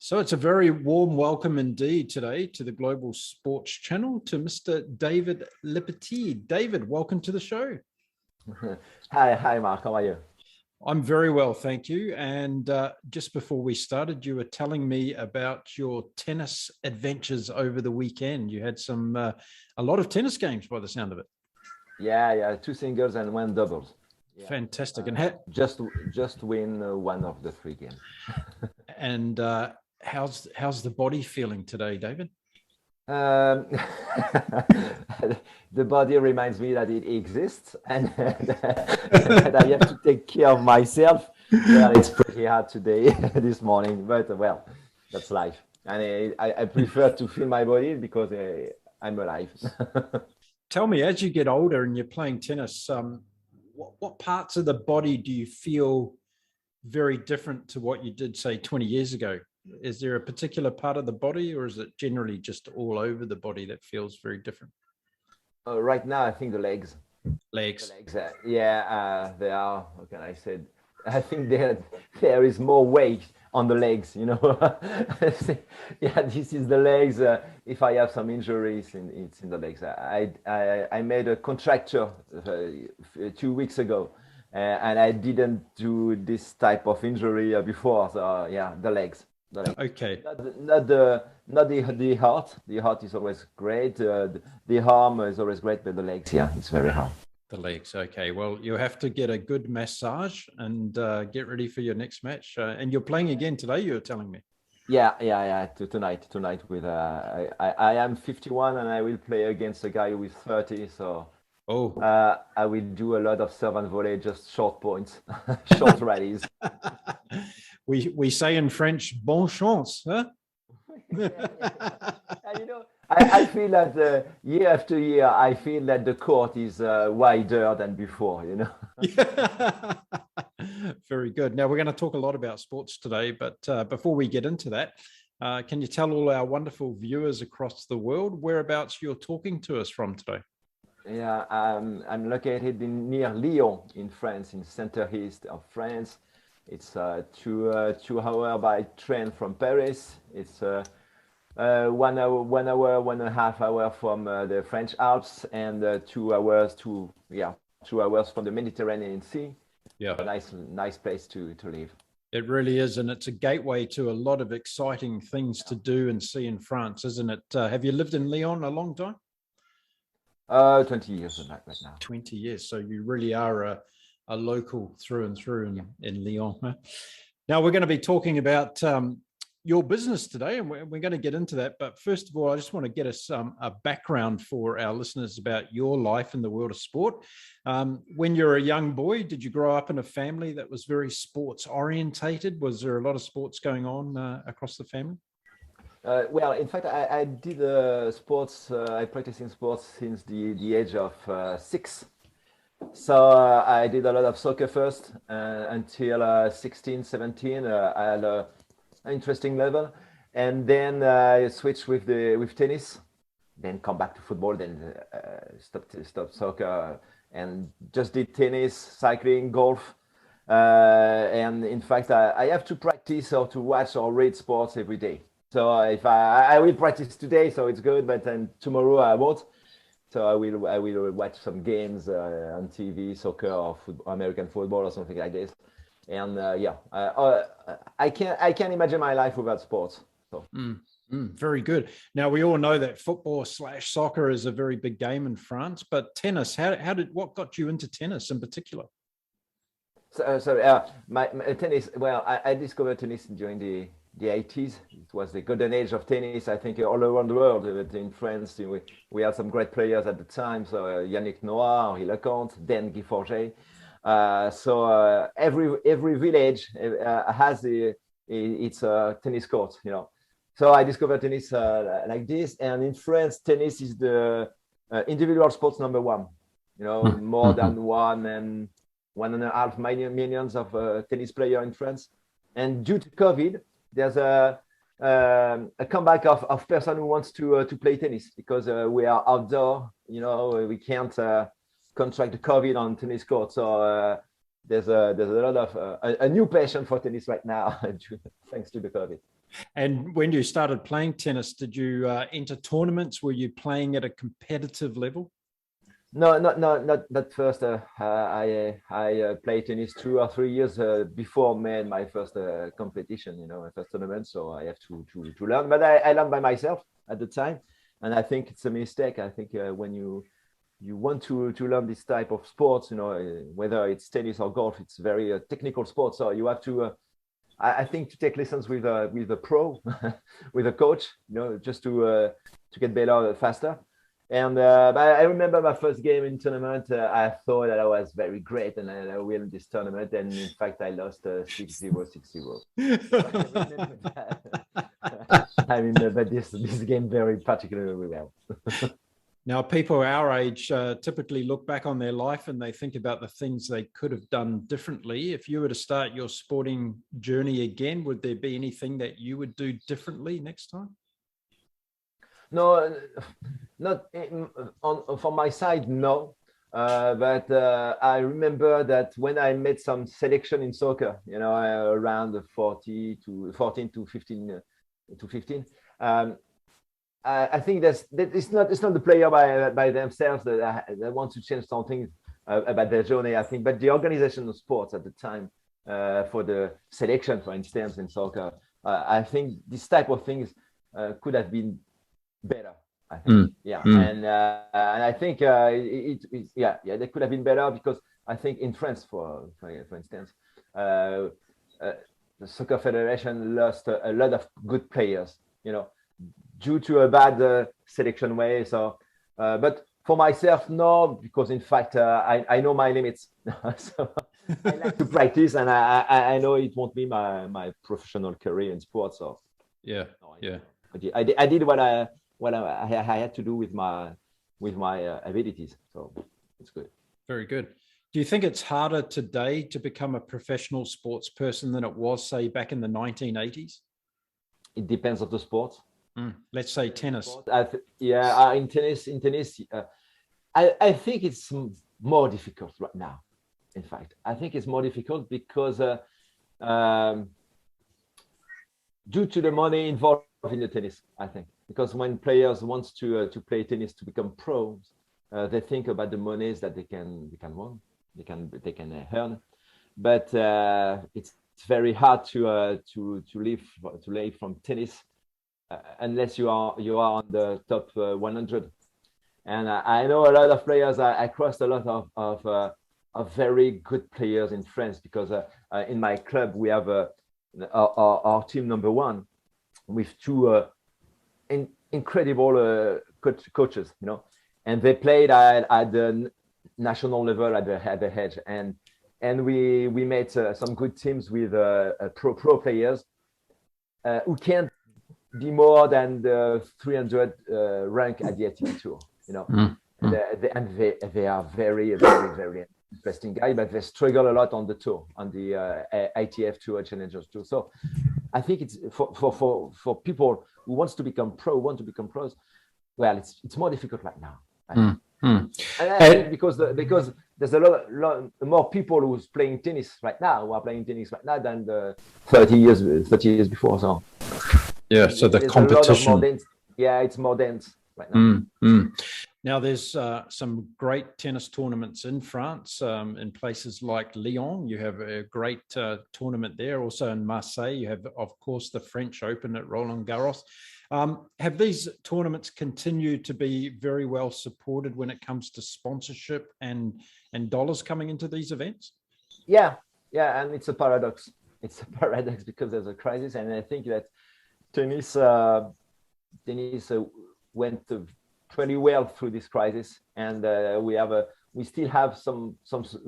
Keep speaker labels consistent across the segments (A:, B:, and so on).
A: So it's a very warm welcome indeed today to the Global Sports Channel to Mr. David Lepetit. David, welcome to the show.
B: Hi, Mark. How are you?
A: I'm very well, thank you. And just before we started, you were telling me about your tennis adventures over the weekend. You had a lot of tennis games by the sound of it.
B: Yeah, two singles and one doubles. Yeah.
A: Fantastic.
B: And just win one of the three games.
A: And how's the body feeling today, David?
B: The body reminds me that it exists and that I have to take care of myself. Well, it's pretty hard today, this morning, but well, that's life. And I prefer to feel my body because I'm alive.
A: Tell me, as you get older and you're playing tennis, what parts of the body do you feel very different to what you did, say, 20 years ago? Is there a particular part of the body, or is it generally just all over the body that feels very different?
B: Right now, I think the legs.
A: Legs.
B: The legs, they are. What can I say? I think there is more weight on the legs. You know. Yeah, this is the legs. If I have some injuries, it's in the legs. I made a contracture 2 weeks ago. And I didn't do this type of injury before. So yeah, the legs.
A: Okay.
B: Not the heart. The heart is always great. The arm is always great, but the legs, yeah, it's very hard.
A: The legs. Okay. Well, you have to get a good massage and get ready for your next match. And you're playing again today, you were telling me.
B: Yeah. Tonight with I am 51 and I will play against a guy who is 30. So.
A: Oh,
B: I will do a lot of serve and volley, just short points, short rallies.
A: We say in French, bon chance, huh?
B: Yeah. And, you know, I feel that year after year, I feel that the court is wider than before, you know.
A: Yeah. Very good. Now, we're going to talk a lot about sports today, but before we get into that, can you tell all our wonderful viewers across the world whereabouts you're talking to us from today?
B: Yeah, I'm located near Lyon in France, in center east of France. It's 2 hours by train from Paris. It's 1 hour, 1.5 hours from the French Alps, and 2 hours 2 hours from the Mediterranean Sea.
A: Yeah,
B: a nice place to live.
A: It really is, and it's a gateway to a lot of exciting things to do and see in France, isn't it? Have you lived in Lyon a long time?
B: 20 years right now.
A: 20 years. So you really are a local through and through in Lyon. Huh? Now we're going to be talking about your business today, and we're going to get into that. But first of all, I just want to get us a background for our listeners about your life in the world of sport. When you're a young boy, did you grow up in a family that was very sports orientated? Was there a lot of sports going on across the family?
B: Well, in fact, I did sports. I practiced in sports since the age of 6. So I did a lot of soccer first until 16, 17. I had an interesting level, and then I switched with tennis. Then come back to football. Then stop soccer and just did tennis, cycling, golf. And in fact, I have to practice or to watch or read sports every day. So if I will practice today, so it's good, but then tomorrow I won't. So I will watch some games on TV, soccer or American football or something like this. And I can't imagine my life without sports. So.
A: Very good. Now we all know that football/soccer is a very big game in France, but tennis. What got you into tennis in particular?
B: My tennis. Well, I discovered tennis during the 80s. It was the golden age of tennis, I think, all around the world. In France, we had some great players at the time. So Yannick Noah, Henri Lecomte, then Guy Forget. So every village has its tennis court, you know. So I discovered tennis like this. And in France, tennis is the individual sports number 1. You know, more than 1.5 millions of tennis players in France. And due to COVID, there's a comeback of person who wants to play tennis because we are outdoor. You know, we can't contract the COVID on tennis court. So there's a lot of a new passion for tennis right now, thanks to the COVID.
A: And when you started playing tennis, did you enter tournaments? Were you playing at a competitive level?
B: No, not first. I played tennis 2 or 3 years before made my first competition, my first tournament. So I have to learn, but I learned by myself at the time, and I think it's a mistake. I think when you want to learn this type of sports, whether it's tennis or golf, it's very technical sport. So you have to, I think, to take lessons with a pro, with a coach, just to get better faster. And but I remember my first game in tournament. I thought that I was very great and I win this tournament. And in fact, I lost 6-0, 6-0. I remember this game very particularly well.
A: Now, people our age typically look back on their life and they think about the things they could have done differently. If you were to start your sporting journey again, would there be anything that you would do differently next time?
B: No, not from my side, no. But I remember that when I made some selection in soccer, around 14 to 15, I think that it's not the player by themselves that want to change something about their journey. I think, but the organization of sports at the time for the selection, for instance, in soccer, I think this type of things could have been better. I think, and I think they could have been better because I think in France, for instance, the soccer federation lost a lot of good players, due to a bad selection way. So, but for myself, no, because in fact, I know my limits. So I like to practice, and I know it won't be my professional career in sports. So I did what I had to do with my abilities. So it's good.
A: Very good. Do you think it's harder today to become a professional sports person than it was, say, back in the 1980s?
B: It depends on the sport.
A: Let's say tennis.
B: In tennis, I think it's more difficult right now. In fact, I think it's more difficult because due to the money involved in the tennis, I think. Because when players want to play tennis to become pros, they think about the monies that they can win, they can earn. But it's very hard to live from tennis unless you are on the top 100. And I know a lot of players. I crossed a lot of very good players in France because in my club we have our team number one with two incredible coaches, and they played at the national level at the hedge, and we made some good teams with pro players who can't be more than the 300 rank at the ATP tour, and they are very, very, very interesting guys, but they struggle a lot on the tour, on the ITF Tour, Challengers Tour. So I think it's for people who want to become pros. Well, it's more difficult right now. And I think because there's a lot more people who's playing tennis right now, who are playing tennis right now than the 30 years before. So
A: so the competition.
B: It's more dense right now.
A: Now, there's some great tennis tournaments in France, in places like Lyon. You have a great tournament there. Also in Marseille, you have, of course, the French Open at Roland Garros. Have these tournaments continued to be very well supported when it comes to sponsorship and dollars coming into these events?
B: Yeah, and it's a paradox. It's a paradox because there's a crisis, and I think that tennis went pretty well through this crisis, and we still have some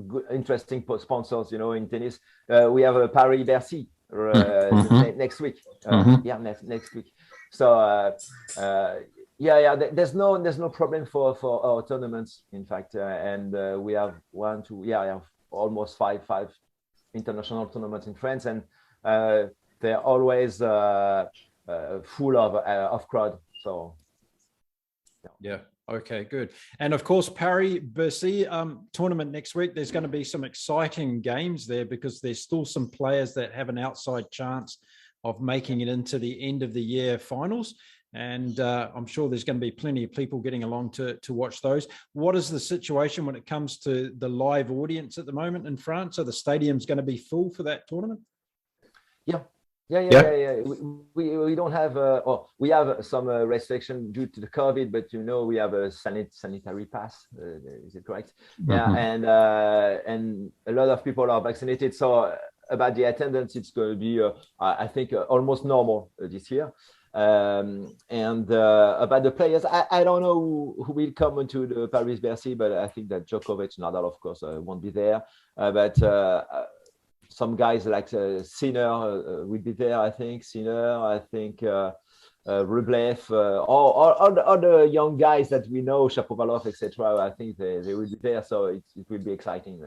B: good, interesting sponsors, in tennis. We have Paris-Bercy next week. Next week. So there's no problem for our tournaments, in fact, and we have almost five international tournaments in France, and they're always full of crowd. So.
A: Yeah. Okay, good. And of course, Paris-Bercy tournament next week, there's going to be some exciting games there because there's still some players that have an outside chance of making it into the end of the year finals. And I'm sure there's going to be plenty of people getting along to watch those. What is the situation when it comes to the live audience at the moment in France? Are the stadiums going to be full for that tournament?
B: Yeah. We don't have, we have some restriction due to the COVID, but we have a sanitary pass. Is it correct? Yeah, and a lot of people are vaccinated. So about the attendance, it's going to be, I think, almost normal this year. And about the players, I don't know who will come into the Paris-Bercy, but I think that Djokovic, Nadal, of course, won't be there. But some guys like Sinner will be there, I think. Sinner, I think Rublev, all the young guys that we know, Shapovalov, etc. I think they will be there, so it will be exciting.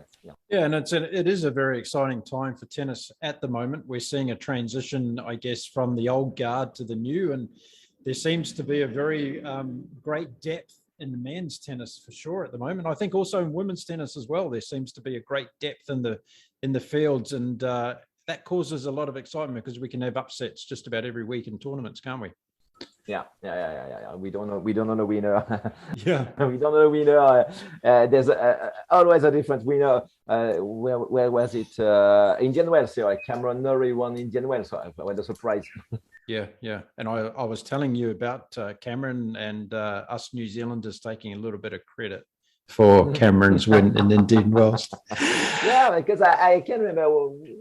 A: Yeah, and it is a very exciting time for tennis at the moment. We're seeing a transition, I guess, from the old guard to the new, and there seems to be a very great depth in the men's tennis for sure at the moment. I think also in women's tennis as well, there seems to be a great depth in the fields, and that causes a lot of excitement because we can have upsets just about every week in tournaments, can't we?
B: Yeah. We don't know the winner.
A: Yeah,
B: we don't know the winner. There's always a different winner. Where was it? Indian Wells. So Cameron Norrie won Indian Wells. So what a surprise.
A: Yeah. And I was telling you about Cameron and us New Zealanders taking a little bit of credit for Cameron's win in Indian Wells.
B: Yeah, because I can't remember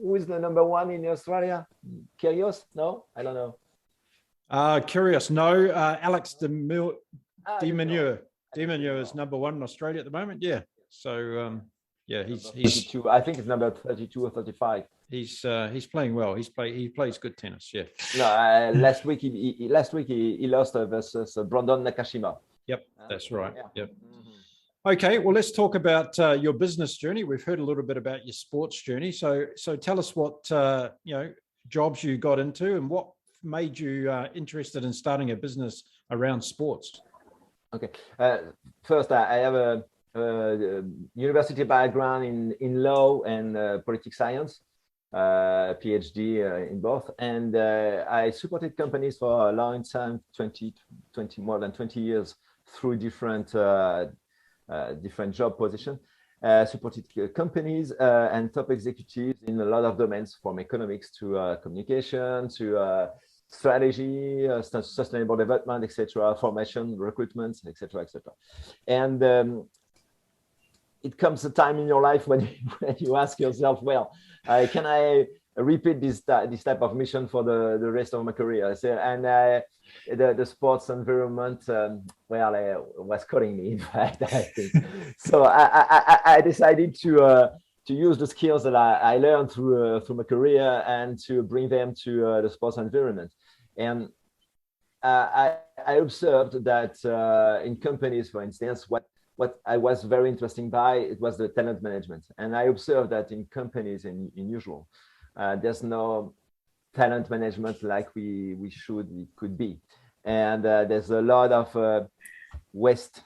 B: who is the number one in Australia. Kyrgios? No, I don't know.
A: Curious, no. Alex de Minaur is number one in Australia at the moment. Yeah, so yeah, he's
B: 32. I think it's number 32 or 35.
A: He's playing well. He plays good tennis. Yeah.
B: No, last week he lost versus Brandon Nakashima.
A: Yep, that's right. Yep. Okay, well, let's talk about your business journey. We've heard a little bit about your sports journey. So tell us what jobs you got into and what made you interested in starting a business around sports.
B: Okay, first I have a university background in law and political science, PhD in both, and I supported companies for a long time, more than 20 years through different job positions. Supported companies and top executives in a lot of domains, from economics to communication to strategy, sustainable development, etc., formation, recruitment, etc., etc. And it comes a time in your life when you ask yourself, well, can I repeat this type of mission for the rest of my career? The sports environment, was calling me, in fact, I think. So I decided to use the skills that I learned through my career and to bring them to the sports environment. And I observed that in companies, for instance, what I was very interested by, it was the talent management. And I observed that in companies in usual, there's no talent management like we could be. And there's a lot of waste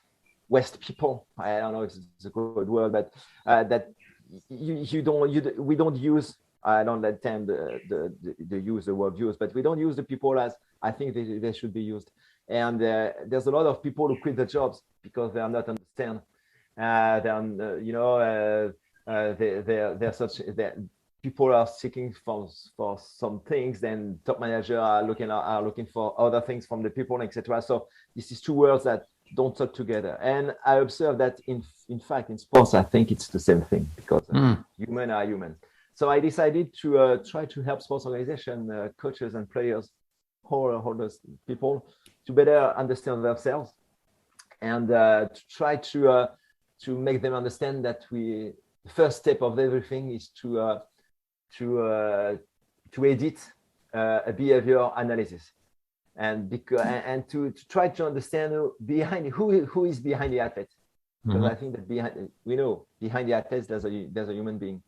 B: people. I don't know if it's a good word, but that we don't use. I don't let them use the word use, but we don't use the people as I think they should be used. And there's a lot of people who quit their jobs because they are not understand. They're such that people are seeking for some things, then top managers are looking for other things from the people, etc. So this is two worlds that don't talk together. And I observe that in fact in sports, I think it's the same thing because human are human. So I decided to try to help sports organization, coaches and players, all those people, to better understand themselves and to try to make them understand that the first step of everything is to edit a behavior analysis and to try to understand who is behind the athlete, because I think that behind the athletes there's a human being.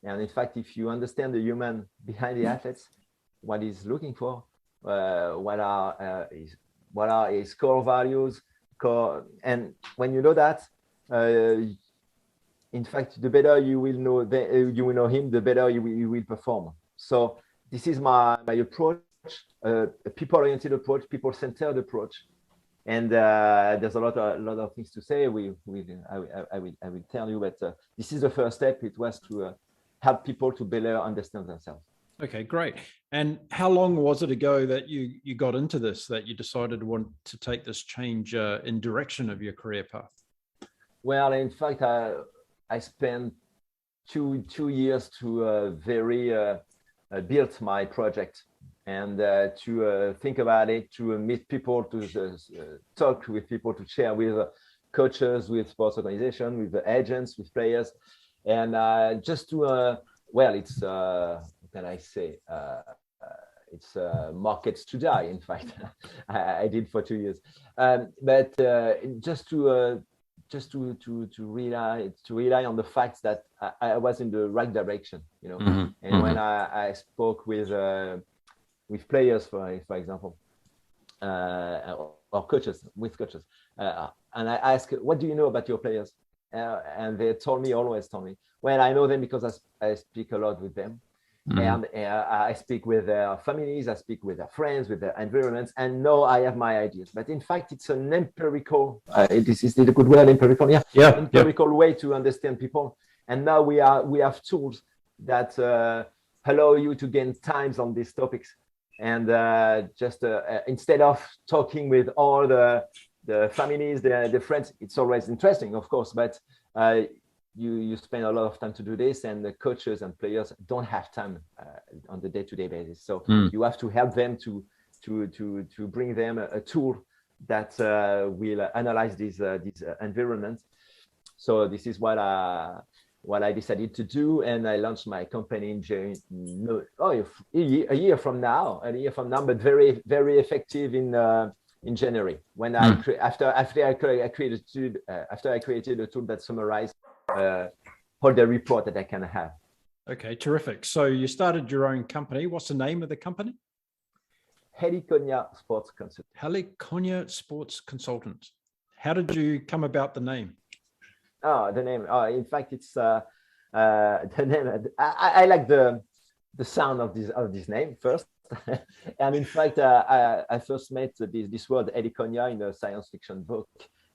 B: And in fact, if you understand the human behind the athletes, what he's looking for, what are his core values, and when you know that, in fact, the better you will know him, the better you will perform. So this is my approach, a people-oriented approach, people-centered approach. And there's a lot of things to say. I will tell you, but this is the first step. It was to help people to better understand themselves.
A: Okay, great. And how long was it ago that you got into this, that you decided to want to take this change in direction of your career path?
B: Well, in fact, I spent two years to build my project and to think about it, to meet people, to talk with people, to share with coaches, with sports organizations, with the agents, with players, and just to, well, it's, what can I say? It's markets to die. In fact, I did for 2 years, but just to rely on the fact that I was in the right direction, you know.
A: Mm-hmm.
B: And
A: Mm-hmm.
B: when I spoke with players, for example, or coaches, and I asked, "What do you know about your players?" And they always told me, "Well, I know them because I speak a lot with them."
A: Mm-hmm.
B: And I speak with their families, I speak with their friends, with their environments, and now I have my ideas. But in fact, it's an empirical, this is a good word, empirical, empirical way to understand people. And now we have tools that allow you to gain times on these topics. And just instead of talking with all the families, the friends, it's always interesting, of course, but you spend a lot of time to do this, and the coaches and players don't have time on the day-to-day basis. So you have to help them to bring them a tool that will analyze these environments. So this is what I decided to do, and I launched my company in a year from now, but very, very effective in January, when after I created a tool that summarized all the report that I can have.
A: Okay, terrific. So you started your own company. What's the name of the company?
B: Heliconia Sports Consultant.
A: Heliconia Sports Consultant. How did you come about the name?
B: Oh, the name. Oh, in fact, it's the name. I like the sound of this name first. And in fact, I first met this word Heliconia in a science fiction book.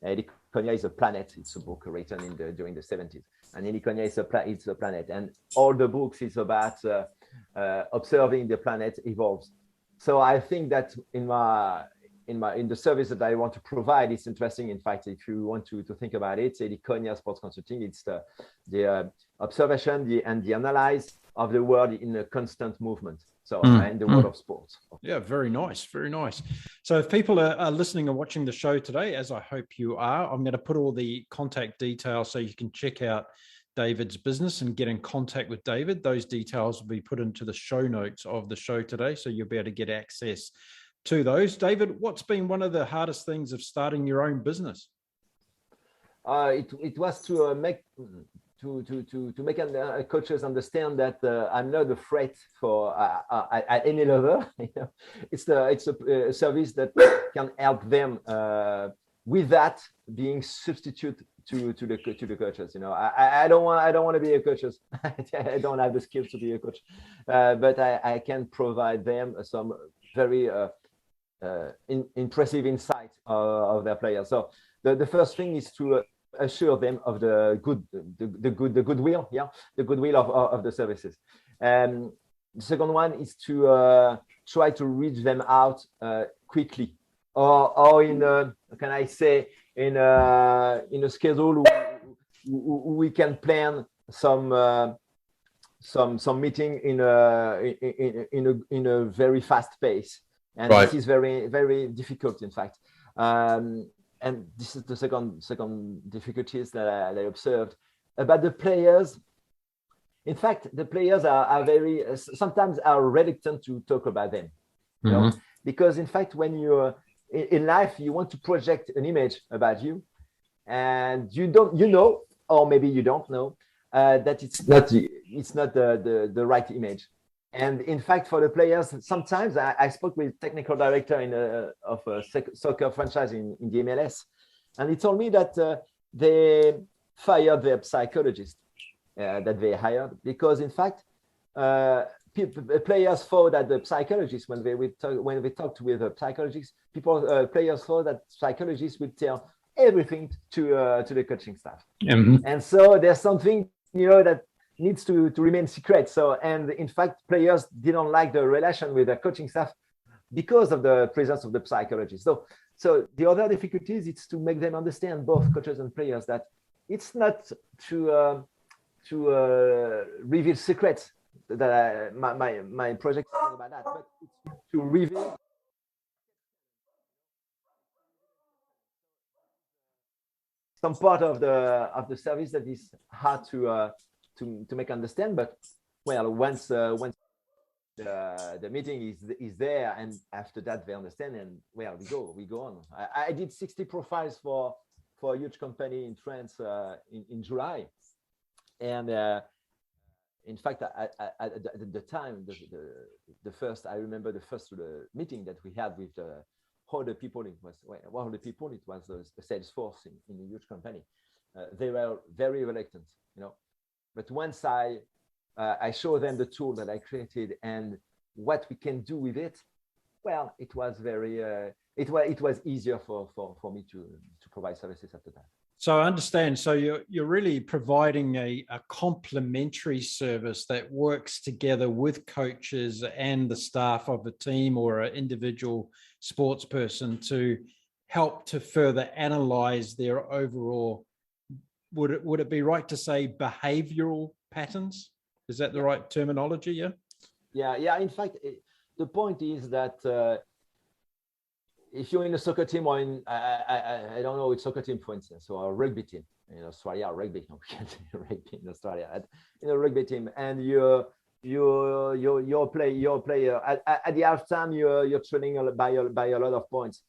B: Heliconia is a planet. It's a book written during the 70s. And Heliconia is a planet. And all the books is about observing the planet evolves. So I think that in the service that I want to provide, it's interesting. In fact, if you want to think about it, Heliconia Sports Consulting, it's the observation and the analysis of the world in a constant movement. So in the world of sports.
A: Yeah, very nice, very nice. So if people are listening and watching the show today, as I hope you are, I'm going to put all the contact details so you can check out David's business and get in contact with David. Those details will be put into the show notes of the show today, so you'll be able to get access to those. David, what's been one of the hardest things of starting your own business?
B: It was to make coaches understand that I'm not afraid for at any level. You know, it's a service that can help them without being substitute to the coaches. You know, I don't want to be a coach. I don't have the skills to be a coach, but I can provide them some very impressive insight of their players. So the first thing is to assure them of the goodwill of the services. And the second one is to try to reach them out quickly, or in can I say in a schedule we can plan some meeting in a very fast pace, and this is very, very difficult, in fact. And this is the second difficulties that I observed about the players. In fact, the players are very sometimes are reluctant to talk about them, you know, because in fact, when you're in life, you want to project an image about you, and or maybe you don't know that it's not the right image. And in fact, for the players, sometimes I spoke with technical director of a soccer franchise in the MLS, and he told me that they fired their psychologist that they hired because, in fact, players thought that the psychologists, when they talked with psychologists, players thought that psychologists would tell everything to the coaching staff. And so there's something, that needs to remain secret. So, and in fact, players didn't like the relation with their coaching staff because of the presence of the psychologist. So the other difficulties is to make them understand, both coaches and players, that it's not to reveal secrets that my project is about that, but it's to reveal some part of the service that is hard to make understand. But well, once the meeting is there, and after that they understand, and well, we go on. I did 60 profiles for a huge company in France in July, and in fact, at the time, the first, I remember the first meeting that we had with all the people. It was the sales force in a huge company. They were very reluctant, But once I show them the tool that I created and what we can do with it, well, it was very it was easier for me to provide services after that.
A: So I understand. So you're really providing a complementary service that works together with coaches and the staff of a team or an individual sports person to help to further analyze their overall, would it be right to say behavioral patterns? Is that the right terminology? Yeah.
B: In fact, the point is that if you're in a soccer team, or in I don't know, it's soccer team, for instance, or a rugby team in Australia, rugby, we can't say rugby in Australia, in a rugby team, and you're player at the halftime, you're trailing by a lot of points.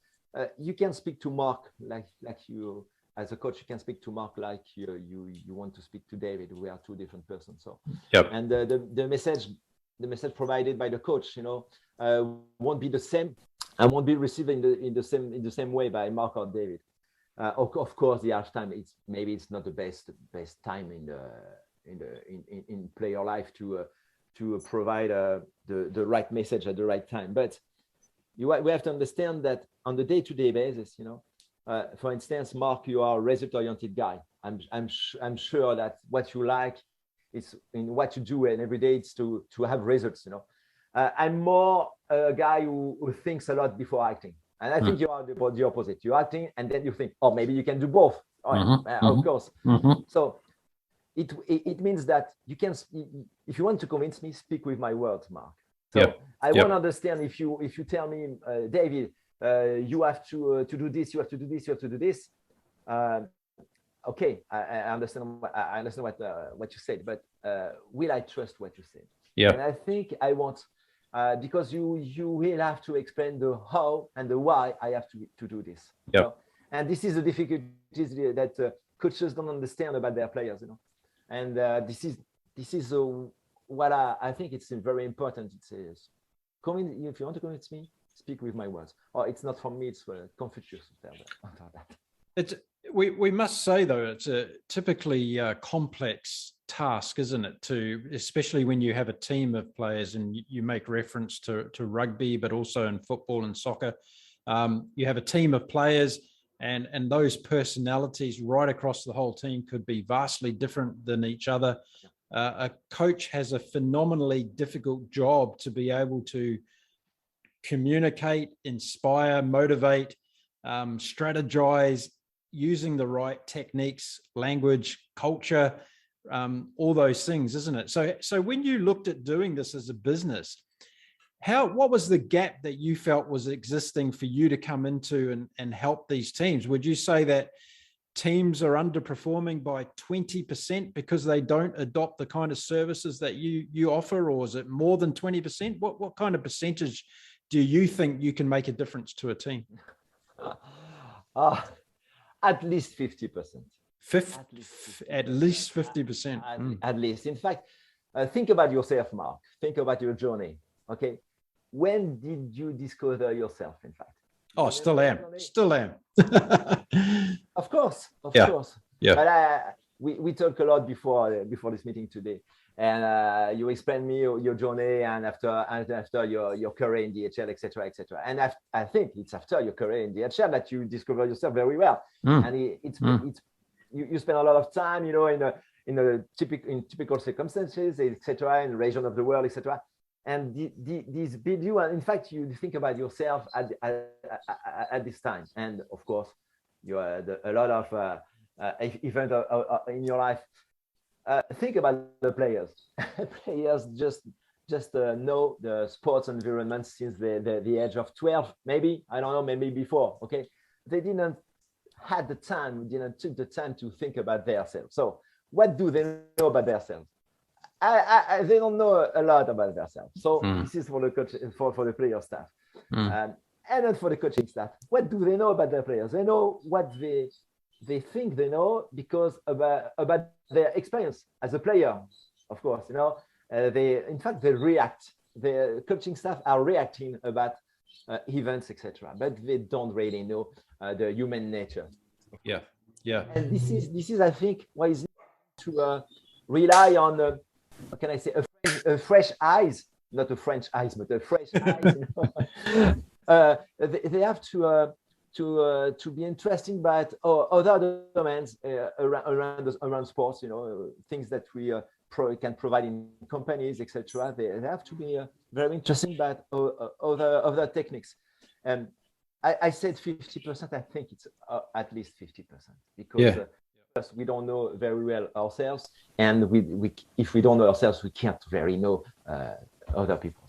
B: You can speak to Mark like you, as a coach, you can speak to Mark like you want to speak to David. We are two different persons. So, and the message provided by the coach, won't be the same, and won't be received in the same way by Mark or David. Of course, the halftime, it's not the best time in player life to provide the right message at the right time. But we have to understand that on the day-to-day basis, for instance, Mark, you are a result-oriented guy. I'm sure that what you like is in what you do, and every day it's to have results. I'm more a guy who thinks a lot before acting, and I think you are the opposite. You're acting, and then you think, oh, maybe you can do both. Of course. So it means that you can, if you want to convince me, speak with my words, Mark. So I want to understand if you tell me, David, you have to do this, you have to do this, you have to do this. Okay, I understand. I understand what you said, but will I trust what you said?
A: Yeah.
B: And I think I want, because you will have to explain the how and the why I have to do this.
A: Yeah.
B: And this is the difficulties that coaches don't understand about their players. And this is what I think it's very important. It says, if you want to convince me, speak with my words. Or it's not from me, it's Confucius.
A: We must say, though, it's a typically complex task, isn't it? Especially when you have a team of players, and you make reference to rugby, but also in football and soccer. You have a team of players, and those personalities right across the whole team could be vastly different than each other. A coach has a phenomenally difficult job to be able to communicate, inspire, motivate, strategize, using the right techniques, language, culture, all those things, isn't it? So when you looked at doing this as a business, what was the gap that you felt was existing for you to come into and help these teams? Would you say that teams are underperforming by 20% because they don't adopt the kind of services that you offer, or is it more than 20%? What kind of percentage do you think you can make a difference to a team?
B: At least 50%.
A: At least 50%.
B: At least. In fact, think about yourself, Mark. Think about your journey. Okay. When did you discover yourself, in fact?
A: Oh, still am.
B: Of course.
A: Yeah.
B: But we talked a lot before this meeting today. and you explain me your journey and after your career in DHL, etc., etc. And I think it's after your career in DHL that you discover yourself very well. And it's you spend a lot of time, in typical circumstances, etc., in the region of the world, etc. And these build you, and in fact, you think about yourself at this time. And of course, you had a lot of events in your life. Think about the players. Players just know the sports environment since the age of 12, maybe. I don't know, maybe before. Okay, they didn't had the time, didn't took the time to think about themselves. So what do they know about themselves? They don't know a lot about themselves. So this is for the coach, for the player staff, and then for the coaching staff. What do they know about their players? They know what they think they know because about their experience as a player. Of course, they react. The coaching staff are reacting about events, etc. But they don't really know the human nature.
A: Yeah, yeah.
B: And this is I think why is to rely on how can I say a fresh eyes, not a French eyes, but a fresh eyes. They have to be interesting about other domains around sports. Things that we can provide in companies, etc. They have to be very interesting about other techniques. And I said 50%. I think it's at least 50% because we don't know very well ourselves, and we if we don't know ourselves, we can't very know other people.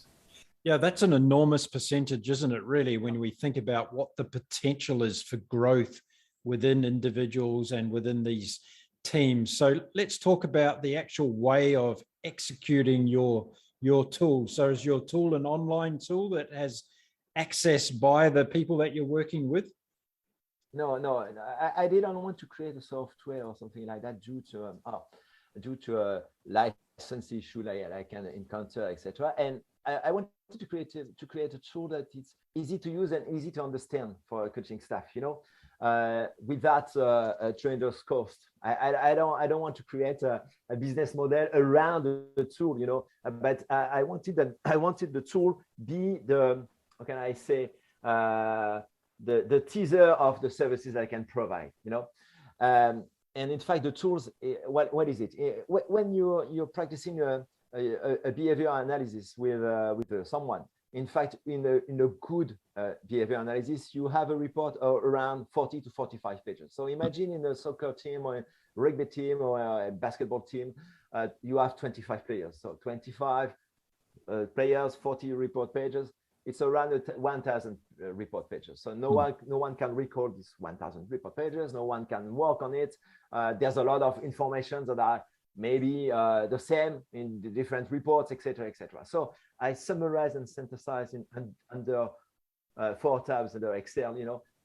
A: Yeah, that's an enormous percentage, isn't it, really, when we think about what the potential is for growth within individuals and within these teams. So let's talk about the actual way of executing your tool. So is your tool an online tool that has access by the people that you're working with?
B: No, I didn't want to create a software or something like that due to a license issue like I can encounter, etc. And I wanted to create a tool that it's easy to use and easy to understand for coaching staff. Without a tremendous cost. I don't want to create a business model around the tool. But I wanted the tool be the, how can I say, the teaser of the services I can provide. And in fact, the tools. What is it? When you're practicing a behavioral analysis with someone. In fact, in a good behavior analysis, you have a report around 40 to 45 pages. So imagine in a soccer team or a rugby team or a basketball team, you have 25 players. So 25 players, 40 report pages. It's around 1,000 report pages. So no one can record this 1,000 report pages. No one can work on it. There's a lot of information that are maybe the same in the different reports, etc., etc. So I summarize and synthesize under 4 tabs under Excel,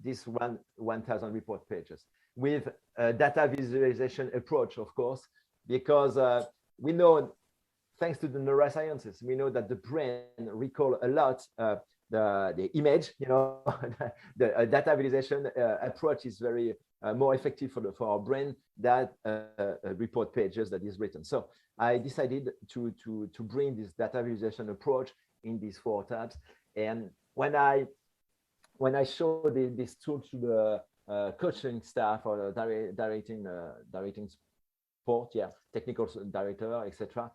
B: this 1,000 report pages with a data visualization approach, of course, because we know, thanks to the neurosciences, we know that the brain recall a lot the image, the data visualization approach is very more effective for our brain than report pages that is written. So I decided to bring this data visualization approach in these 4 tabs. And when I show this tool to the coaching staff or directing sport, technical director, etc.,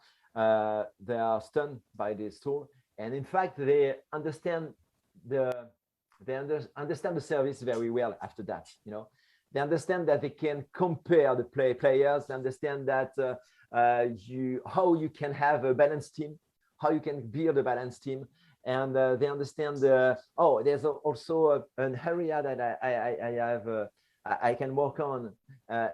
B: they are stunned by this tool. And in fact, they understand the service very well after that. They understand that they can compare the players. They understand that how you can have a balanced team, how you can build a balanced team, and they understand there's also an area that I can work on.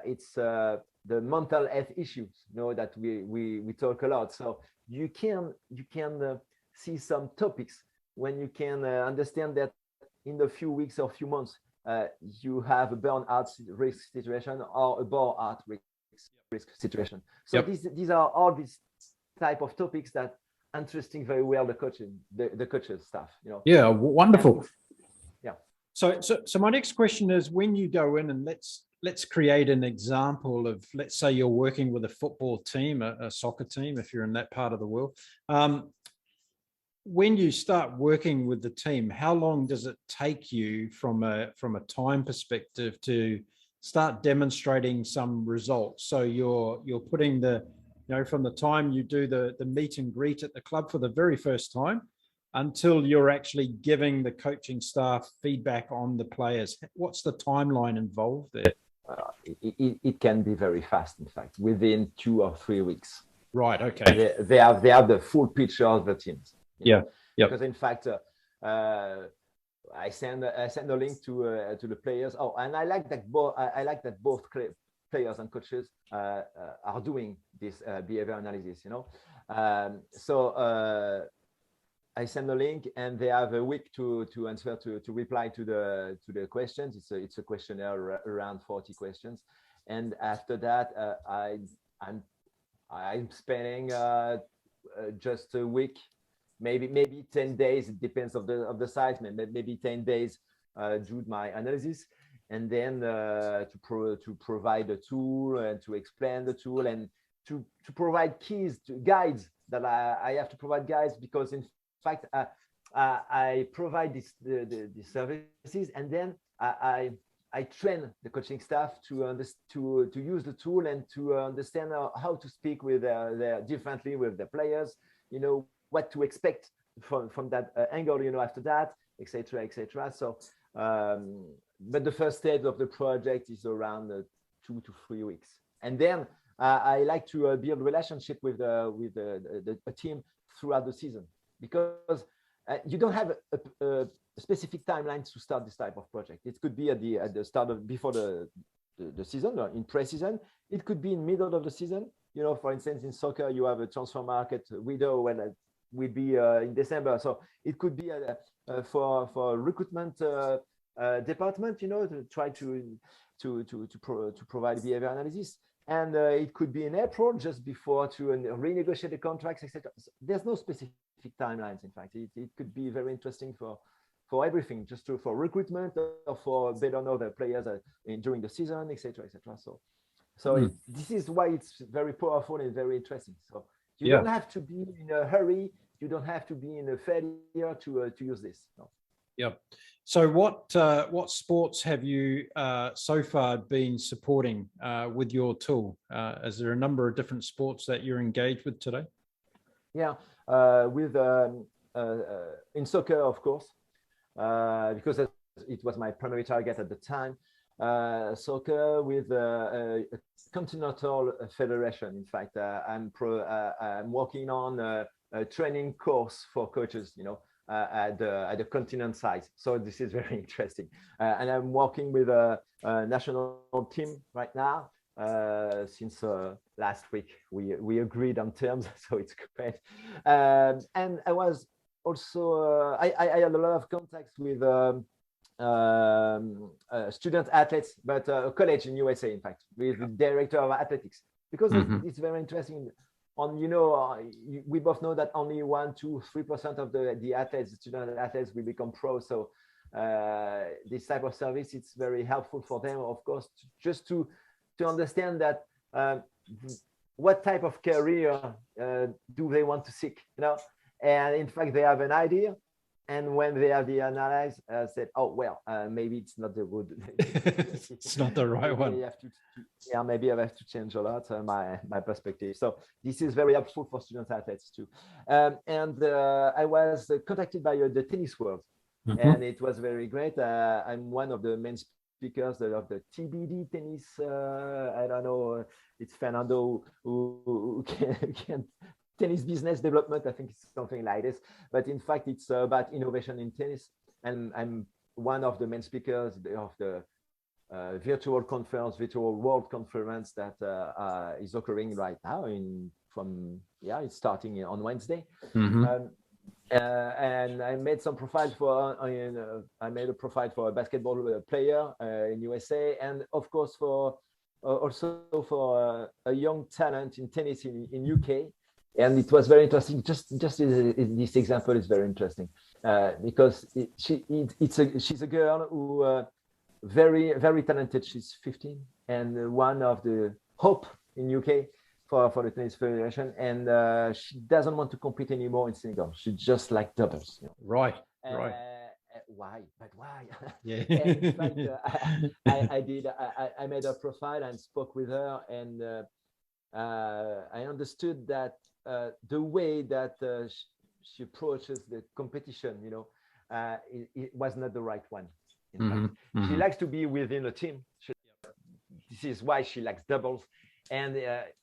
B: It's the mental health issues, that we talk a lot. So you can see some topics when you can understand that in a few weeks or few months you have a burnout risk situation or a bore-out risk situation. So these are all these type of topics that interesting very well the coaches staff.
A: Yeah, wonderful.
B: Yeah.
A: So my next question is, when you go in and let's let's create an example of, let's say you're working with a football team, a soccer team, if you're in that part of the world. When you start working with the team, how long does it take you from a time perspective to start demonstrating some results? So you're putting the, from the time you do the meet and greet at the club for the very first time until you're actually giving the coaching staff feedback on the players. What's the timeline involved there?
B: It can be very fast, in fact, within 2 or 3 weeks.
A: Right. Okay.
B: They have the full picture of the teams.
A: Yeah. Yeah.
B: Because in fact, I send a link to the players. Oh, and I like that both players and coaches are doing this behavior analysis. So I send a link, and they have a week to answer to reply to the questions. It's a questionnaire around 40 questions, and after that, I'm spending just a week. Maybe 10 days. It depends of the size. Maybe 10 days do my analysis, and then to provide a tool and to explain the tool and to provide guides that I have to provide guides, because in fact I provide the services, and then I train the coaching staff to use the tool and to understand how to speak with differently with the players. What to expect from that angle, after that, etc. So, but the first stage of the project is around 2 to 3 weeks, and then I like to build relationship with a team throughout the season, because you don't have a specific timeline to start this type of project. It could be at the start of before the season, or in pre-season. It could be in middle of the season. For instance, in soccer, you have a transfer market window when will be in December. So it could be for recruitment department, to try to provide behavior analysis. And it could be in April, just before to renegotiate the contracts, etc. So there's no specific timelines. In fact, it could be very interesting for everything, just for recruitment or for better know the players during the season, etc. So this is why it's very powerful and very interesting. So you don't have to be in a hurry. You don't have to be in a failure to use this. No.
A: Yep. So what sports have you so far been supporting with your tool? Is there a number of different sports that you're engaged with today?
B: Yeah, with in soccer, of course, because it was my primary target at the time. Soccer with a continental federation. In fact, I'm working on a training course for coaches, at the continent side. So this is very interesting. And I'm working with a national team right now. Since last week, we agreed on terms, so it's great. And I was also I had a lot of contacts with student athletes, but a college in USA, in fact, with the director of athletics, because it's very interesting. We both know that only 1%, 2%, 3% of the athletes, student athletes, will become pro. So this type of service, it's very helpful for them, of course, just to understand that what type of career do they want to seek, and in fact they have an idea, and when they have the analyze, said, oh well, maybe it's not the good
A: it's not the right one.
B: Maybe I have to change a lot my perspective. So this is very helpful for student athletes too. And I was contacted by the tennis world, and it was very great. I'm one of the main speakers of the TBD tennis. I don't know, it's Fernando who can tennis business development. I think it's something like this, but in fact it's about innovation in tennis, and I'm one of the main speakers of the virtual world conference that is occurring right now it's starting on Wednesday. And I made some profiles I made a profile for a basketball player in USA, and of course also for a young talent in tennis in UK. And it was very interesting. Just this example is very interesting because she's a girl who very, very talented. She's 15 and one of the hope in UK for the tennis federation. And she doesn't want to compete anymore in single. She just like doubles. You know?
A: Right. Right.
B: Why? But why?
A: Yeah.
B: And in fact, I made a profile and spoke with her, and I understood that the way that she approaches the competition, you know, it was not the right one. In fact, she likes to be within a team. This is why she likes doubles, and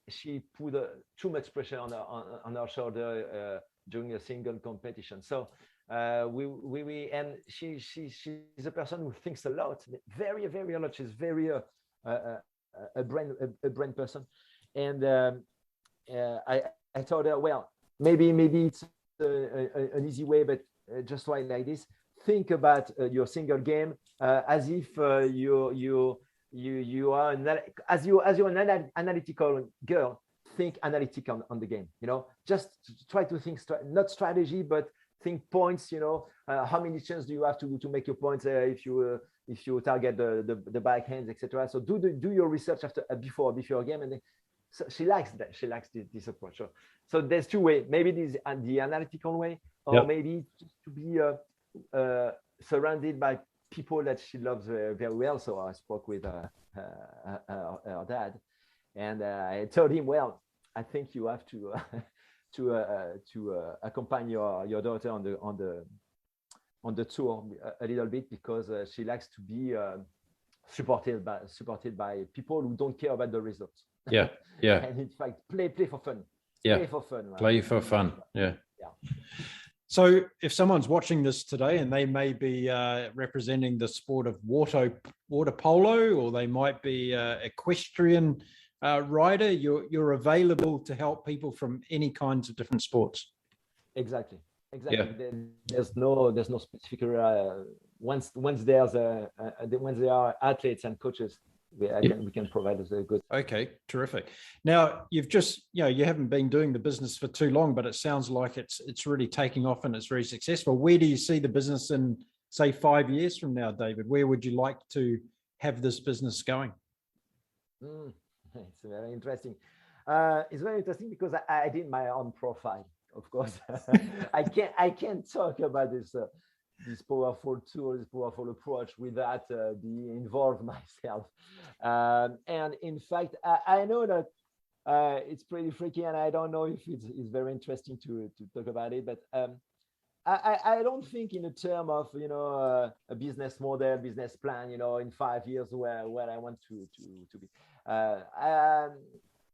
B: she put too much pressure on her shoulder during a single competition. So and she's a person who thinks a lot, very, very a lot. She's very a brain person, and I told her, well, maybe it's an easy way, but just why like this. Think about your single game as if you are an analytical girl. Think analytic on the game. You know, just try to think not strategy, but think points. You know, how many chances do you have to make your points if you target the backhands, etc. So do your research before a game, and then, so she likes that. She likes this approach. So there's two ways. Maybe this the analytical way, or maybe just to be surrounded by people that she loves very well. So I spoke with her dad, and I told him, well, I think you have to accompany your daughter on the tour a little bit, because she likes to be supported by people who don't care about the results.
A: Yeah.
B: And in fact, play for fun. Play for fun. Right?
A: Play for fun. Yeah. So if someone's watching this today and they may be representing the sport of water polo, or they might be equestrian rider, you're available to help people from any kinds of different sports.
B: Exactly. Yeah. There's no specific once there are athletes and coaches, we can provide us a good.
A: Okay, terrific. Now you've just, you haven't been doing the business for too long, but it sounds like it's really taking off and it's very successful. Where do you see the business in, say, 5 years from now, David? Where would you like to have this business going?
B: It's very interesting. It's very interesting because I did my own profile, of course. I can't talk about this powerful tool, this powerful approach without being involved myself. And in fact, I know that it's pretty freaky, and I don't know if it's very interesting to talk about it, but I don't think in a term of a business model, business plan, in 5 years where I want to be.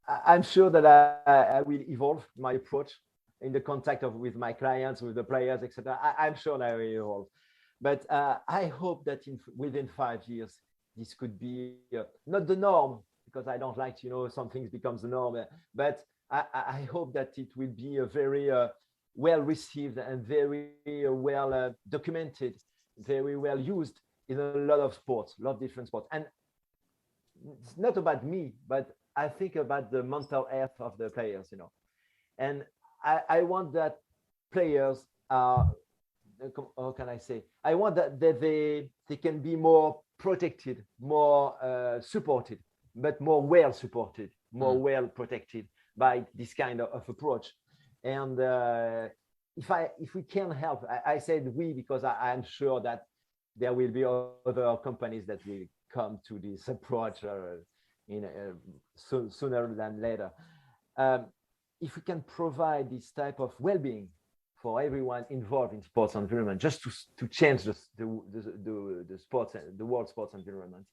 B: I'm sure that I will evolve my approach in the contact with my clients, with the players, etc. I'm sure I will evolve, but I hope that within 5 years this could be not the norm, because I don't like some things becomes the norm, but I hope that it will be a very well received and very well documented, very well used in a lot of sports, a lot of different sports. And it's not about me, but I think about the mental health of the players, and I want that players are, how can I say, I want that they can be more protected, more supported, but more well supported, more well protected by this kind of approach. And if we can help, I said we, because I'm sure that there will be other companies that will come to this approach sooner than later. If we can provide this type of well-being for everyone involved in sports environment, just to change the sports, the world sports environment,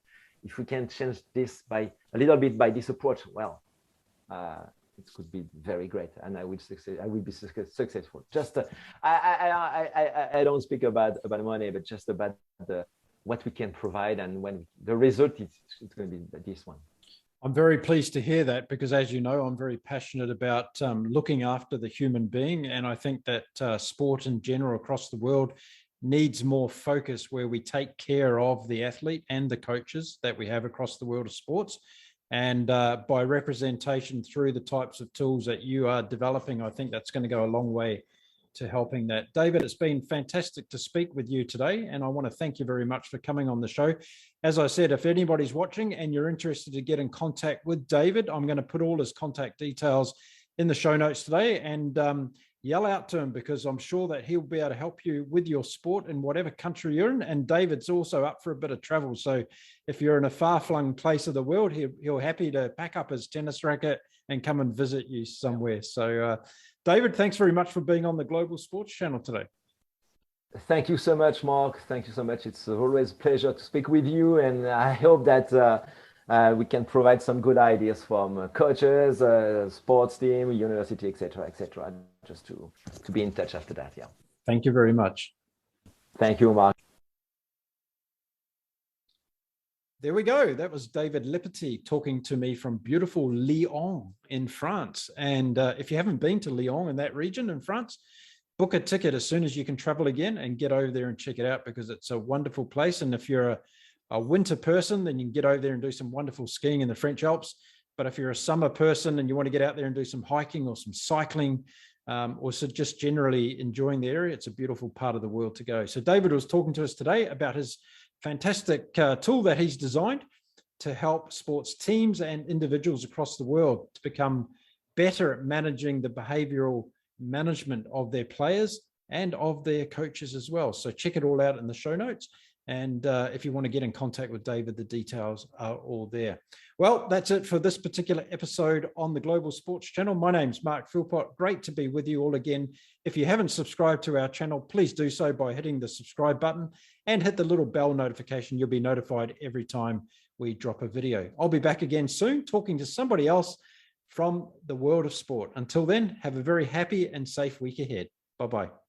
B: if we can change this by a little bit by this approach, well, it could be very great, and I will be successful. Just I don't speak about money, but just about what we can provide, and when the result it's going to be this one.
A: I'm very pleased to hear that, because as you know, I'm very passionate about looking after the human being. And I think that sport in general across the world needs more focus, where we take care of the athlete and the coaches that we have across the world of sports. And by representation through the types of tools that you are developing, I think that's going to go a long way to helping that. David, it's been fantastic to speak with you today, and I want to thank you very much for coming on the show. As I said, if anybody's watching and you're interested to get in contact with David, I'm going to put all his contact details in the show notes today, and yell out to him, because I'm sure that he'll be able to help you with your sport in whatever country you're in. And David's also up for a bit of travel. So if you're in a far-flung place of the world, he'll happy to pack up his tennis racket and come and visit you somewhere. So David, thanks very much for being on the Global Sports Channel today.
B: Thank you so much, Mark. Thank you so much. It's always a pleasure to speak with you. And I hope that we can provide some good ideas from coaches, sports team, university, etc., just to be in touch after that. Yeah.
A: Thank you very much.
B: Thank you, Mark.
A: There we go. That was David Lepetit talking to me from beautiful Lyon in France. And if you haven't been to Lyon in that region in France, book a ticket as soon as you can travel again and get over there and check it out, because it's a wonderful place. And if you're a winter person, then you can get over there and do some wonderful skiing in the French Alps. But if you're a summer person and you want to get out there and do some hiking or some cycling, or so just generally enjoying the area, it's a beautiful part of the world to go. So David was talking to us today about his fantastic tool that he's designed to help sports teams and individuals across the world to become better at managing the behavioral management of their players and of their coaches as well. So check it all out in the show notes. And if you want to get in contact with David, the details are all there. Well, that's it for this particular episode on the Global Sports Channel. My name's Mark Philpott. Great to be with you all again. If you haven't subscribed to our channel, please do so by hitting the subscribe button and hit the little bell notification. You'll be notified every time we drop a video. I'll be back again soon talking to somebody else from the world of sport. Until then, have a very happy and safe week ahead. Bye-bye.